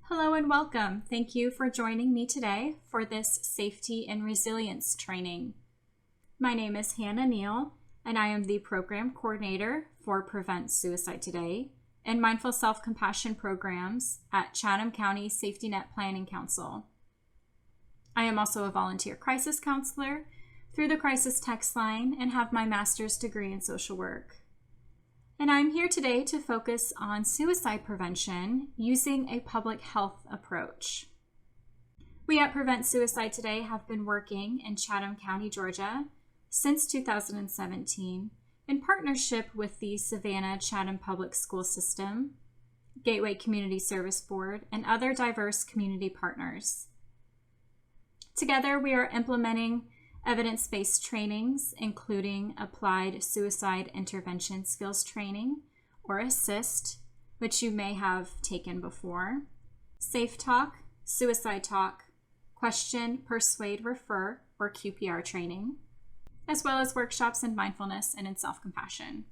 Hello and welcome. Thank you for joining me today for this safety and resilience training. My name is Hannah Neal, and I am the program coordinator for Prevent Suicide Today and Mindful Self-Compassion programs at Chatham County Safety Net Planning Council. I am also a volunteer crisis counselor through the crisis text line and have my master's degree in social work. And I'm here today to focus on suicide prevention using a public health approach. We at Prevent Suicide Today have been working in Chatham County, Georgia since 2017 in partnership with the Savannah-Chatham Public School System, Gateway Community Service Board, and other diverse community partners. Together, we are implementing evidence-based trainings, including applied suicide intervention skills training, or ASSIST, which you may have taken before, Safe Talk, Suicide Talk, Question, Persuade, Refer, or QPR training, as well as workshops in mindfulness and in self-compassion.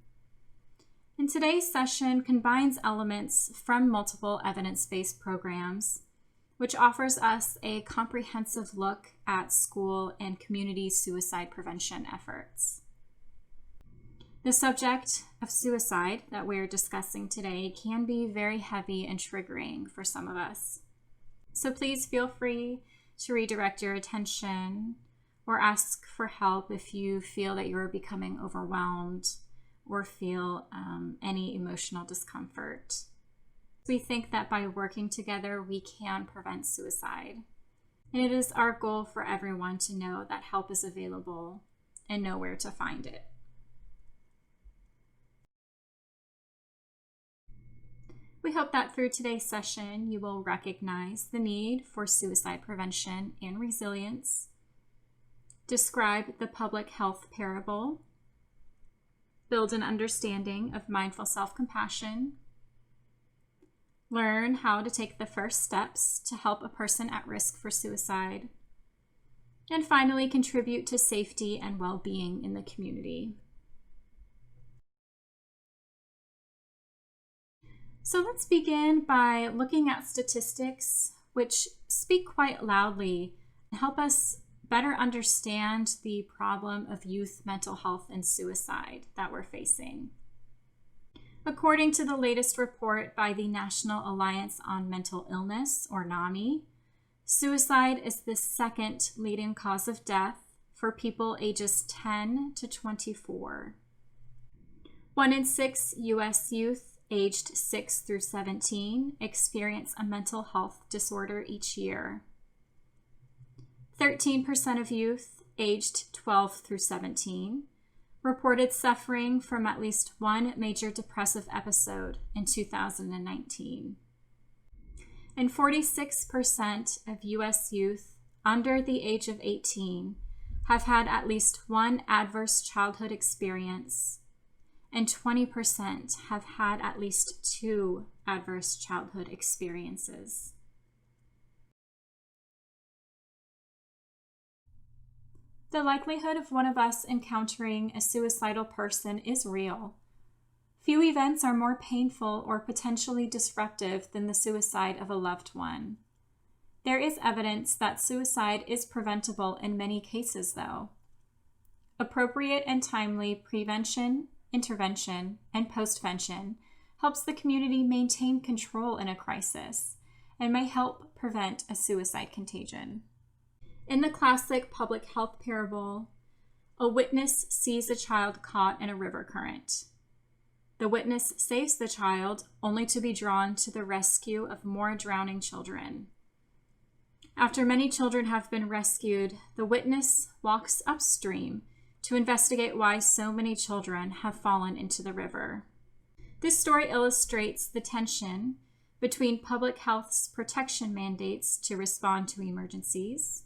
And today's session combines elements from multiple evidence-based programs, which offers us a comprehensive look at school and community suicide prevention efforts. The subject of suicide that we're discussing today can be very heavy and triggering for some of us. So please feel free to redirect your attention or ask for help if you feel that you're becoming overwhelmed or feel any emotional discomfort. We think that by working together, we can prevent suicide. And it is our goal for everyone to know that help is available and know where to find it. We hope that through today's session, you will recognize the need for suicide prevention and resilience, describe the public health parable, build an understanding of mindful self-compassion, learn how to take the first steps to help a person at risk for suicide, and finally contribute to safety and well-being in the community. So let's begin by looking at statistics which speak quite loudly and help us better understand the problem of youth mental health and suicide that we're facing. According to the latest report by the National Alliance on Mental Illness, or NAMI, suicide is the second leading cause of death for people ages 10 to 24. 1 in 6 U.S. youth aged 6 through 17 experience a mental health disorder each year. 13% of youth aged 12 through 17 reported suffering from at least one major depressive episode in 2019. And 46% of U.S. youth under the age of 18 have had at least one adverse childhood experience, and 20% have had at least two adverse childhood experiences. The likelihood of one of us encountering a suicidal person is real. Few events are more painful or potentially disruptive than the suicide of a loved one. There is evidence that suicide is preventable in many cases, though. Appropriate and timely prevention, intervention, and postvention helps the community maintain control in a crisis and may help prevent a suicide contagion. In the classic public health parable, a witness sees a child caught in a river current. The witness saves the child only to be drawn to the rescue of more drowning children. After many children have been rescued, the witness walks upstream to investigate why so many children have fallen into the river. This story illustrates the tension between public health's protection mandates to respond to emergencies,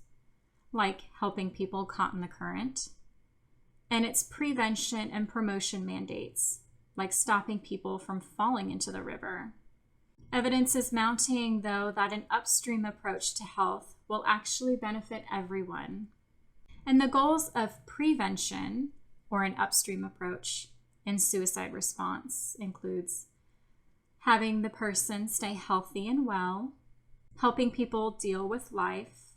like helping people caught in the current, and its prevention and promotion mandates, like stopping people from falling into the river. Evidence is mounting, though, that an upstream approach to health will actually benefit everyone. And the goals of prevention, or an upstream approach, in suicide response includes having the person stay healthy and well, helping people deal with life,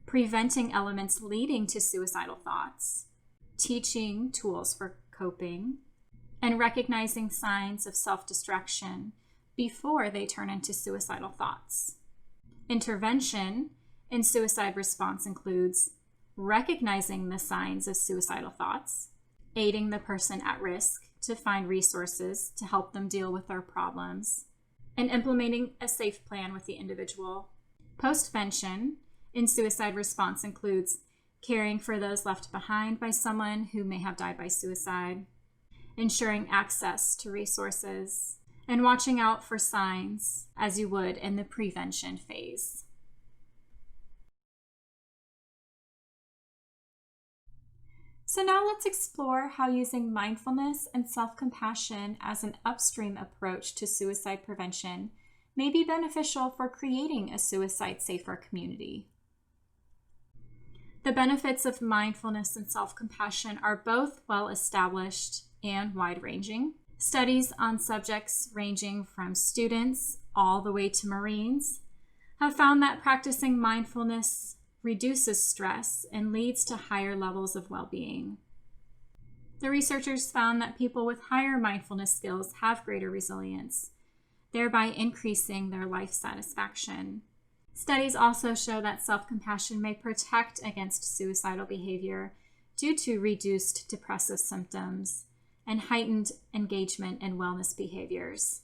preventing elements leading to suicidal thoughts, teaching tools for coping, and recognizing signs of self-destruction before they turn into suicidal thoughts. Intervention in suicide response includes recognizing the signs of suicidal thoughts, aiding the person at risk to find resources to help them deal with their problems, and implementing a safe plan with the individual. Postvention in suicide response includes caring for those left behind by someone who may have died by suicide, ensuring access to resources, and watching out for signs as you would in the prevention phase. So now let's explore how using mindfulness and self-compassion as an upstream approach to suicide prevention may be beneficial for creating a suicide-safer community. The benefits of mindfulness and self-compassion are both well-established and wide-ranging. Studies on subjects ranging from students all the way to Marines have found that practicing mindfulness reduces stress and leads to higher levels of well-being. The researchers found that people with higher mindfulness skills have greater resilience, thereby increasing their life satisfaction. Studies also show that self-compassion may protect against suicidal behavior due to reduced depressive symptoms and heightened engagement in wellness behaviors.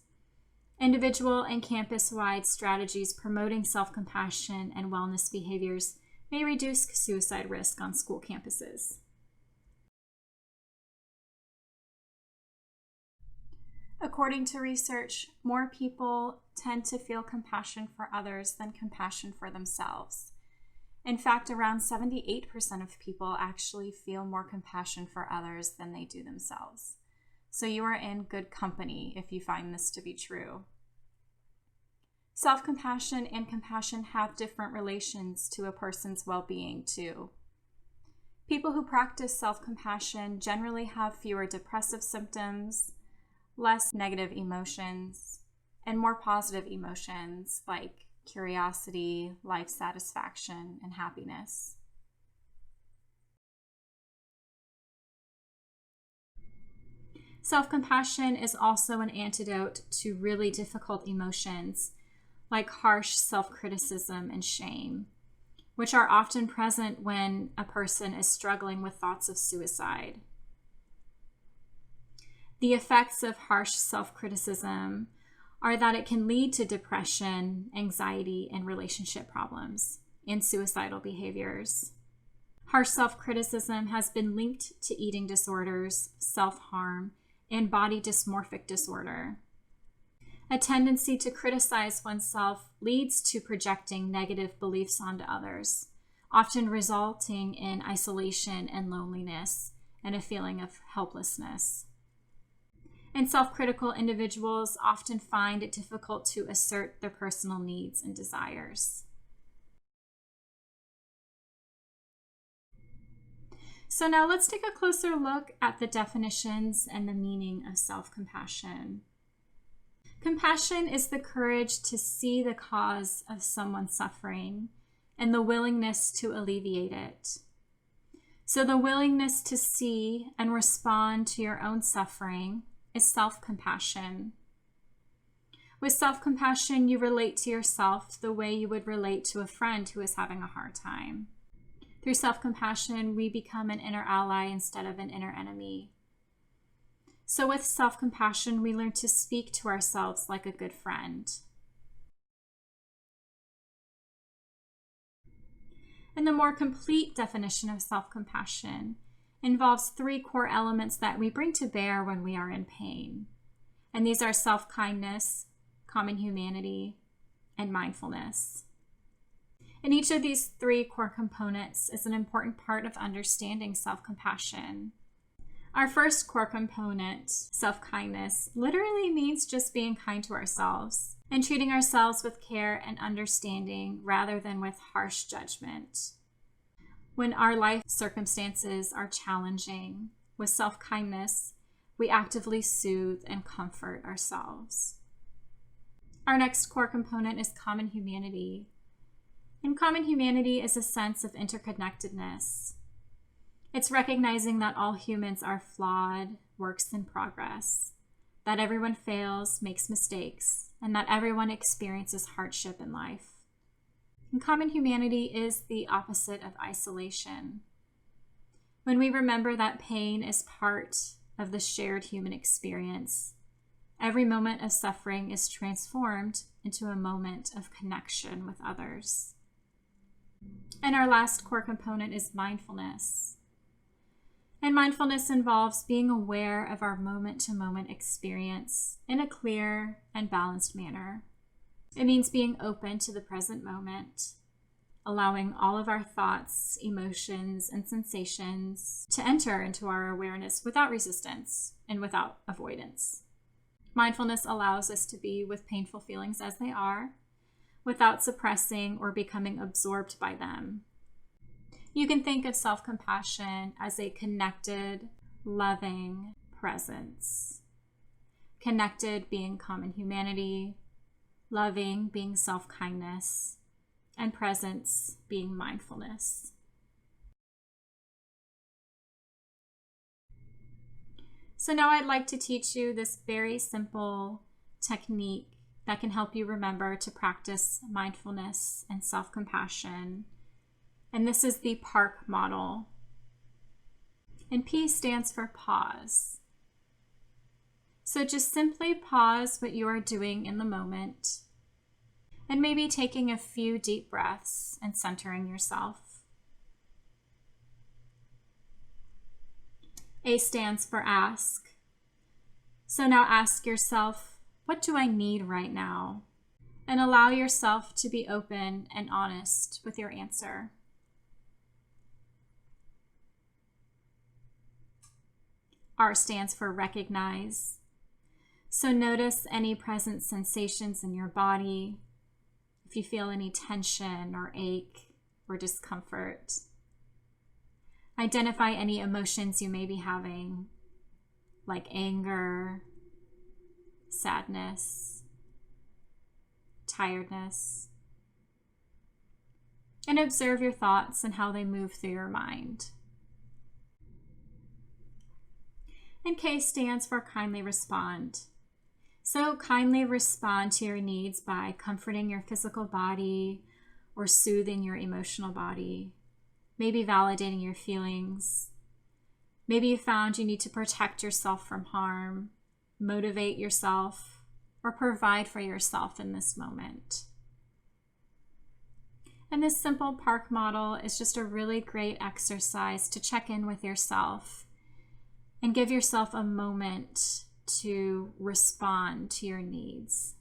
Individual and campus-wide strategies promoting self-compassion and wellness behaviors may reduce suicide risk on school campuses. According to research, more people tend to feel compassion for others than compassion for themselves. In fact, around 78% of people actually feel more compassion for others than they do themselves. So you are in good company if you find this to be true. Self-compassion and compassion have different relations to a person's well-being too. People who practice self-compassion generally have fewer depressive symptoms, less negative emotions, and more positive emotions like curiosity, life satisfaction, and happiness. Self-compassion is also an antidote to really difficult emotions like harsh self-criticism and shame, which are often present when a person is struggling with thoughts of suicide. The effects of harsh self-criticism are that it can lead to depression, anxiety, and relationship problems and suicidal behaviors. Harsh self-criticism has been linked to eating disorders, self-harm, and body dysmorphic disorder. A tendency to criticize oneself leads to projecting negative beliefs onto others, often resulting in isolation and loneliness and a feeling of helplessness. And self-critical individuals often find it difficult to assert their personal needs and desires. So now let's take a closer look at the definitions and the meaning of self-compassion. Compassion is the courage to see the cause of someone's suffering and the willingness to alleviate it. So the willingness to see and respond to your own suffering is self-compassion. With self-compassion, you relate to yourself the way you would relate to a friend who is having a hard time. Through self-compassion, we become an inner ally instead of an inner enemy. So with self-compassion, we learn to speak to ourselves like a good friend. And the more complete definition of self-compassion involves 3 core elements that we bring to bear when we are in pain. And these are self-kindness, common humanity, and mindfulness. And each of these 3 core components is an important part of understanding self-compassion. Our first core component, self-kindness, literally means just being kind to ourselves and treating ourselves with care and understanding rather than with harsh judgment. When our life circumstances are challenging, with self-kindness, we actively soothe and comfort ourselves. Our next core component is common humanity. And common humanity is a sense of interconnectedness. It's recognizing that all humans are flawed works in progress, that everyone fails, makes mistakes, and that everyone experiences hardship in life. And common humanity is the opposite of isolation. When we remember that pain is part of the shared human experience, every moment of suffering is transformed into a moment of connection with others. And our last core component is mindfulness. And mindfulness involves being aware of our moment-to-moment experience in a clear and balanced manner. It means being open to the present moment, allowing all of our thoughts, emotions, and sensations to enter into our awareness without resistance and without avoidance. Mindfulness allows us to be with painful feelings as they are, without suppressing or becoming absorbed by them. You can think of self-compassion as a connected, loving presence. Connected being common humanity, loving being self-kindness, and presence being mindfulness. So now I'd like to teach you this very simple technique that can help you remember to practice mindfulness and self-compassion. And this is the PARC model. And P stands for pause. So just simply pause what you are doing in the moment, and maybe taking a few deep breaths and centering yourself. A stands for ask. So now ask yourself, what do I need right now? And allow yourself to be open and honest with your answer. R stands for recognize. So notice any present sensations in your body. If you feel any tension or ache or discomfort. Identify any emotions you may be having, like anger, sadness, tiredness. And observe your thoughts and how they move through your mind. And K stands for kindly respond. So kindly respond to your needs by comforting your physical body or soothing your emotional body, maybe validating your feelings. Maybe you found you need to protect yourself from harm, motivate yourself, or provide for yourself in this moment. And this simple PARC model is just a really great exercise to check in with yourself and give yourself a moment to respond to your needs.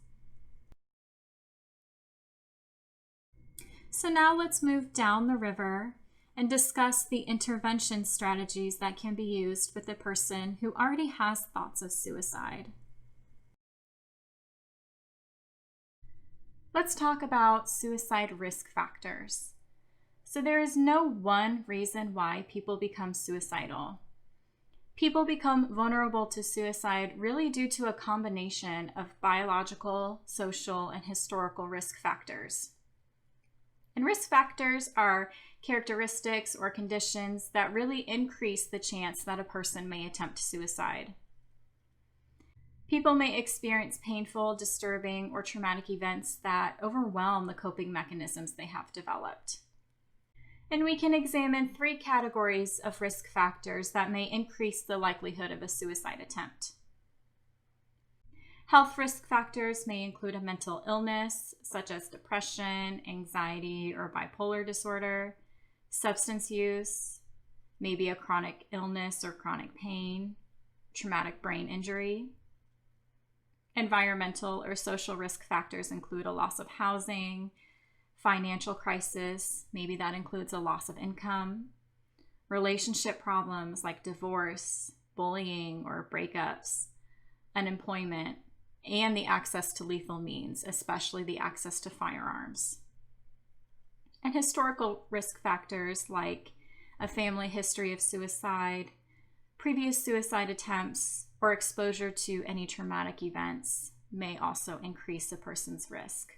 So now let's move down the river and discuss the intervention strategies that can be used with a person who already has thoughts of suicide. Let's talk about suicide risk factors. So there is no one reason why people become suicidal. People become vulnerable to suicide really due to a combination of biological, social, and historical risk factors. And risk factors are characteristics or conditions that really increase the chance that a person may attempt suicide. People may experience painful, disturbing, or traumatic events that overwhelm the coping mechanisms they have developed. And we can examine 3 categories of risk factors that may increase the likelihood of a suicide attempt. Health risk factors may include a mental illness, such as depression, anxiety, or bipolar disorder, substance use, maybe a chronic illness or chronic pain, traumatic brain injury. Environmental or social risk factors include a loss of housing, financial crisis, maybe that includes a loss of income, relationship problems like divorce, bullying or breakups, unemployment, and the access to lethal means, especially the access to firearms. And historical risk factors like a family history of suicide, previous suicide attempts, or exposure to any traumatic events may also increase a person's risk.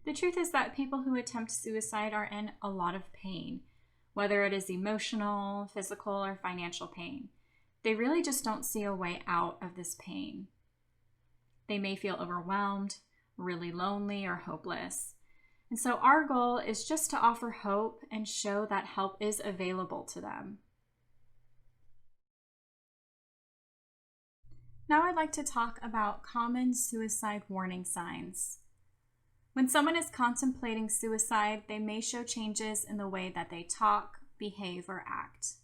The truth is that people who attempt suicide are in a lot of pain, whether it is emotional, physical, or financial pain. They really just don't see a way out of this pain. They may feel overwhelmed, really lonely, or hopeless. And so our goal is just to offer hope and show that help is available to them. Now I'd like to talk about common suicide warning signs. When someone is contemplating suicide, they may show changes in the way that they talk, behave, or act.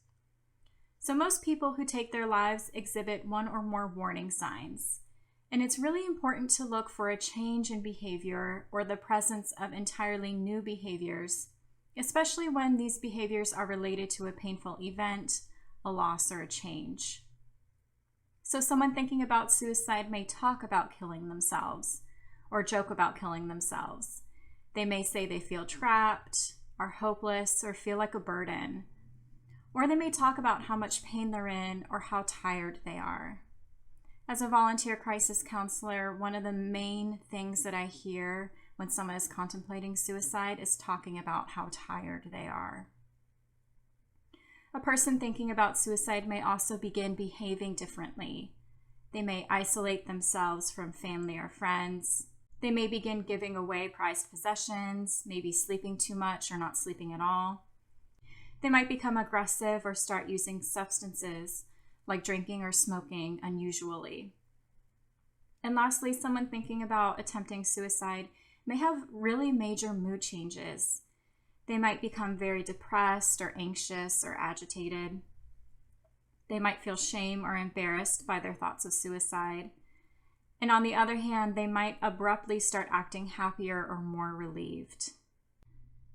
So most people who take their lives exhibit one or more warning signs. And it's really important to look for a change in behavior or the presence of entirely new behaviors, especially when these behaviors are related to a painful event, a loss, or a change. So someone thinking about suicide may talk about killing themselves or joke about killing themselves. They may say they feel trapped, are hopeless, or feel like a burden. Or they may talk about how much pain they're in or how tired they are. As a volunteer crisis counselor, one of the main things that I hear when someone is contemplating suicide is talking about how tired they are. A person thinking about suicide may also begin behaving differently. They may isolate themselves from family or friends. They may begin giving away prized possessions, maybe sleeping too much or not sleeping at all. They might become aggressive or start using substances like drinking or smoking unusually. And lastly, someone thinking about attempting suicide may have really major mood changes. They might become very depressed or anxious or agitated. They might feel shame or embarrassed by their thoughts of suicide. And on the other hand, they might abruptly start acting happier or more relieved.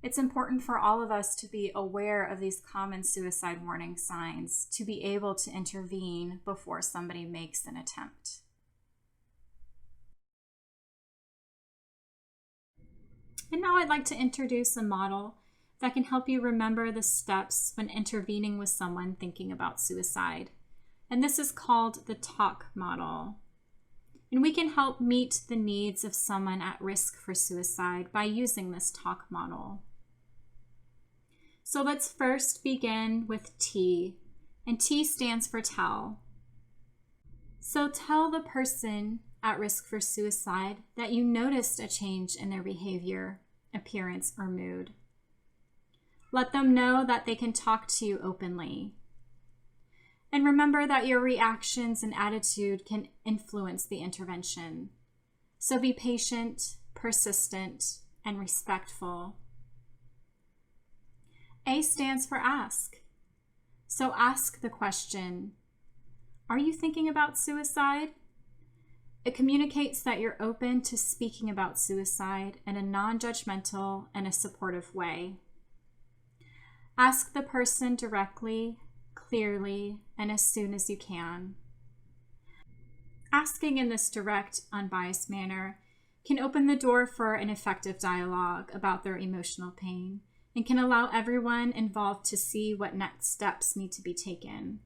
It's important for all of us to be aware of these common suicide warning signs to be able to intervene before somebody makes an attempt. And now I'd like to introduce a model that can help you remember the steps when intervening with someone thinking about suicide. And this is called the TALK model. And we can help meet the needs of someone at risk for suicide by using this TALK model. So let's first begin with T, and T stands for tell. So tell the person at risk for suicide that you noticed a change in their behavior, appearance, or mood. Let them know that they can talk to you openly. And remember that your reactions and attitude can influence the intervention. So be patient, persistent, and respectful. A stands for ask. So ask the question, are you thinking about suicide? It communicates that you're open to speaking about suicide in a non-judgmental and a supportive way. Ask the person directly, clearly, and as soon as you can. Asking in this direct, unbiased manner can open the door for an effective dialogue about their emotional pain and can allow everyone involved to see what next steps need to be taken.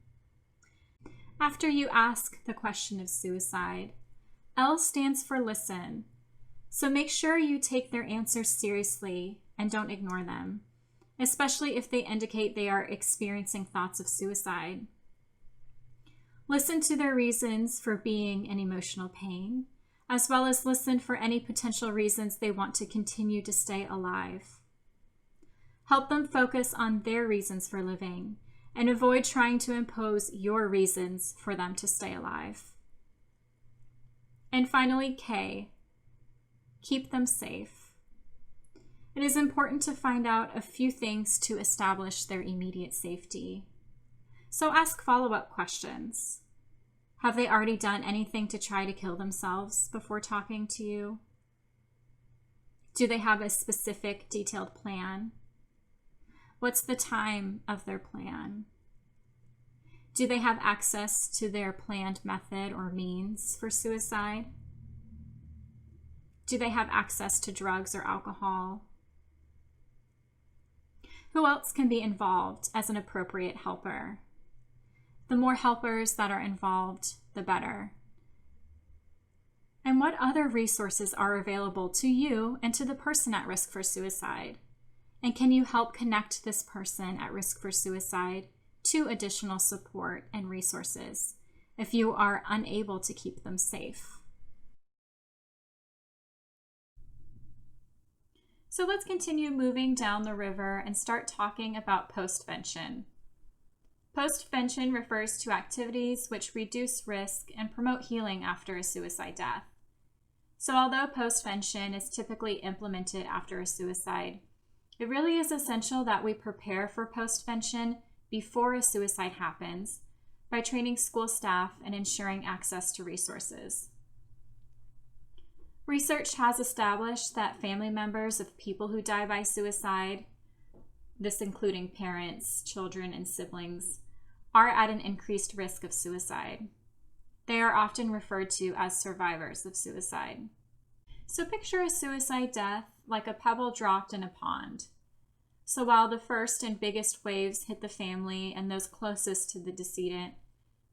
After you ask the question of suicide, L stands for listen. So make sure you take their answers seriously and don't ignore them, especially if they indicate they are experiencing thoughts of suicide. Listen to their reasons for being in emotional pain, as well as listen for any potential reasons they want to continue to stay alive. Help them focus on their reasons for living and avoid trying to impose your reasons for them to stay alive. And finally, K, keep them safe. It is important to find out a few things to establish their immediate safety. So ask follow-up questions. Have they already done anything to try to kill themselves before talking to you? Do they have a specific, detailed plan? What's the time of their plan? Do they have access to their planned method or means for suicide? Do they have access to drugs or alcohol? Who else can be involved as an appropriate helper? The more helpers that are involved, the better. And what other resources are available to you and to the person at risk for suicide? And can you help connect this person at risk for suicide to additional support and resources if you are unable to keep them safe? So let's continue moving down the river and start talking about postvention. Postvention refers to activities which reduce risk and promote healing after a suicide death. So although postvention is typically implemented after a suicide, it really is essential that we prepare for postvention before a suicide happens by training school staff and ensuring access to resources. Research has established that family members of people who die by suicide, this including parents, children, and siblings, are at an increased risk of suicide. They are often referred to as survivors of suicide. So picture a suicide death like a pebble dropped in a pond. So while the first and biggest waves hit the family and those closest to the decedent,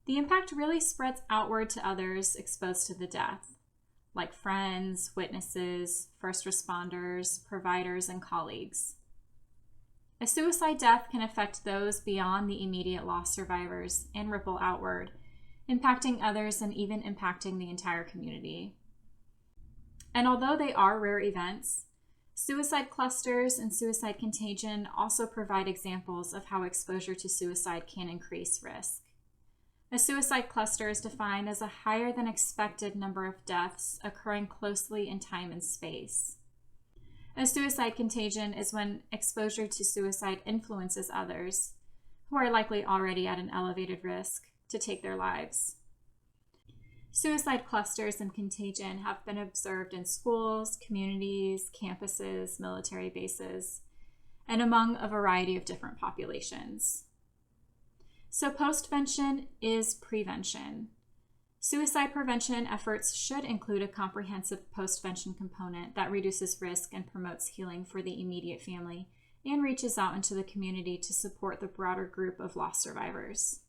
the impact really spreads outward to others exposed to the death, like friends, witnesses, first responders, providers, and colleagues. A suicide death can affect those beyond the immediate loss survivors and ripple outward, impacting others and even impacting the entire community. And although they are rare events, suicide clusters and suicide contagion also provide examples of how exposure to suicide can increase risk. A suicide cluster is defined as a higher than expected number of deaths occurring closely in time and space. A suicide contagion is when exposure to suicide influences others, who are likely already at an elevated risk, to take their lives. Suicide clusters and contagion have been observed in schools, communities, campuses, military bases, and among a variety of different populations. So postvention is prevention. Suicide prevention efforts should include a comprehensive postvention component that reduces risk and promotes healing for the immediate family and reaches out into the community to support the broader group of loss survivors.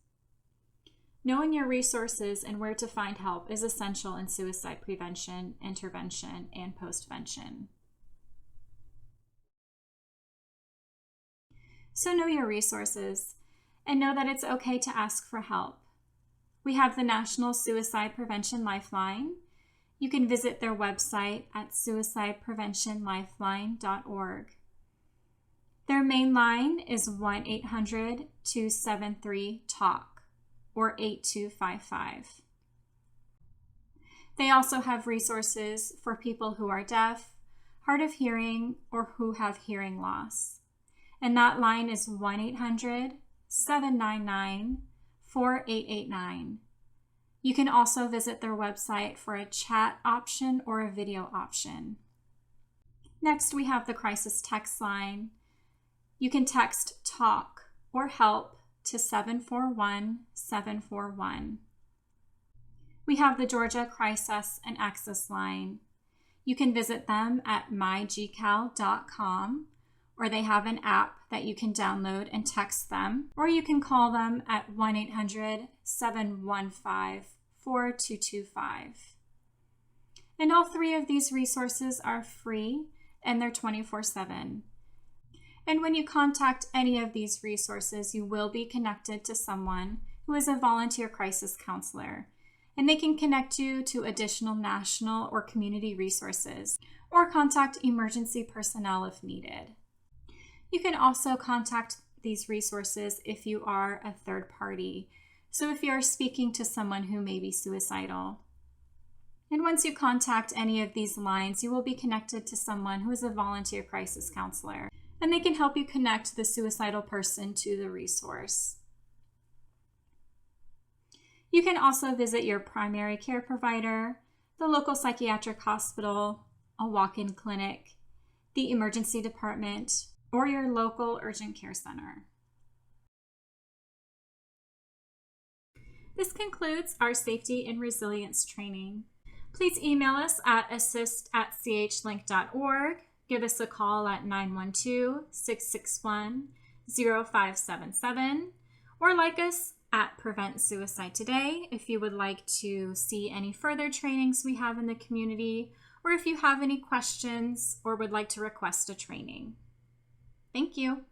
Knowing your resources and where to find help is essential in suicide prevention, intervention, and postvention. So know your resources and know that it's okay to ask for help. We have the National Suicide Prevention Lifeline. You can visit their website at suicidepreventionlifeline.org. Their main line is 1-800-273-TALK or 8255. They also have resources for people who are deaf, hard of hearing, or who have hearing loss. And that line is 1-800-799-4889. You can also visit their website for a chat option or a video option. Next, we have the crisis text line. You can text TALK or HELP to 741-741. We have the Georgia Crisis and Access Line. You can visit them at mygcal.com, or they have an app that you can download and text them, or you can call them at 1-800-715-4225. And all three of these resources are free and they're 24/7. And when you contact any of these resources, you will be connected to someone who is a volunteer crisis counselor, and they can connect you to additional national or community resources, or contact emergency personnel if needed. You can also contact these resources if you are a third party, so if you are speaking to someone who may be suicidal. And once you contact any of these lines, you will be connected to someone who is a volunteer crisis counselor, and they can help you connect the suicidal person to the resource. You can also visit your primary care provider, the local psychiatric hospital, a walk-in clinic, the emergency department, or your local urgent care center. This concludes our safety and resilience training. Please email us at assist@chlink.org. Give us a call at 912-661-0577, or like us at Prevent Suicide Today if you would like to see any further trainings we have in the community, or if you have any questions or would like to request a training. Thank you.